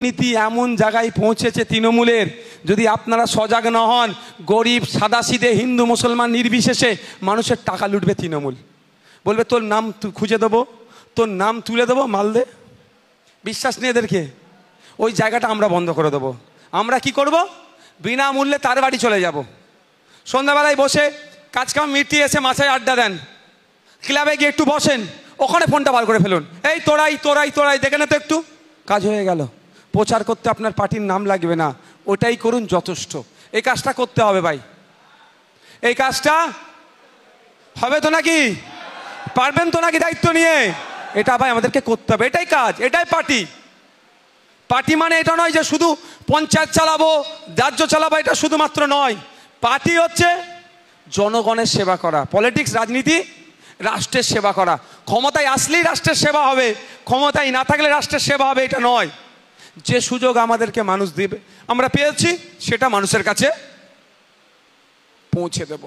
নীতি এমন জায়গায় পৌঁছেছে তৃণমূলের, যদি আপনারা সজাগ না হন, গরিব সাদাসিধে হিন্দু মুসলমান নির্বিশেষে মানুষের টাকা লুটবে তৃণমূল। বলবে তোর নাম খুঁজে দেবো, তোর নাম তুলে দেবো, মাল দে। বিশ্বাস নেই এদেরকে। ওই জায়গাটা আমরা বন্ধ করে দেবো। আমরা কি করব? বিনামূল্যে তার বাড়ি চলে যাব। সন্ধ্যাবেলায় বসে কাজকাম মিটিয়ে এসে মাথায় আড্ডা দেন, ক্লাবে গিয়ে একটু বসেন, ওখানে ফোনটা বার করে ফেলুন, এই তোরাই তোরাই তোরাই দেখে না তো একটু, কাজ হয়ে গেল। প্রচার করতে আপনার পার্টির নাম লাগবে না, ওটাই করুন যথেষ্ট। এই কাজটা করতে হবে ভাই, এই কাজটা হবে তো নাকি? পারবেন তো নাকি দায়িত্ব নিয়ে? এটা ভাই আমাদেরকে করতে হবে, এটাই কাজ, এটাই পার্টি। পার্টি মানে এটা নয় যে শুধু পঞ্চায়েত চালাবো, রাজ্য চালাবো, এটা শুধুমাত্র নয়। পার্টি হচ্ছে জনগণের সেবা করা। পলিটিক্স, রাজনীতি রাষ্ট্রের সেবা করা। ক্ষমতায় আসলেই রাষ্ট্রের সেবা হবে, ক্ষমতায় না থাকলে রাষ্ট্রের সেবা হবে এটা নয়। যে সুযোগ আমাদেরকে মানুষ দেবে, আমরা পেয়েছি, সেটা মানুষের কাছে পৌঁছে দেব।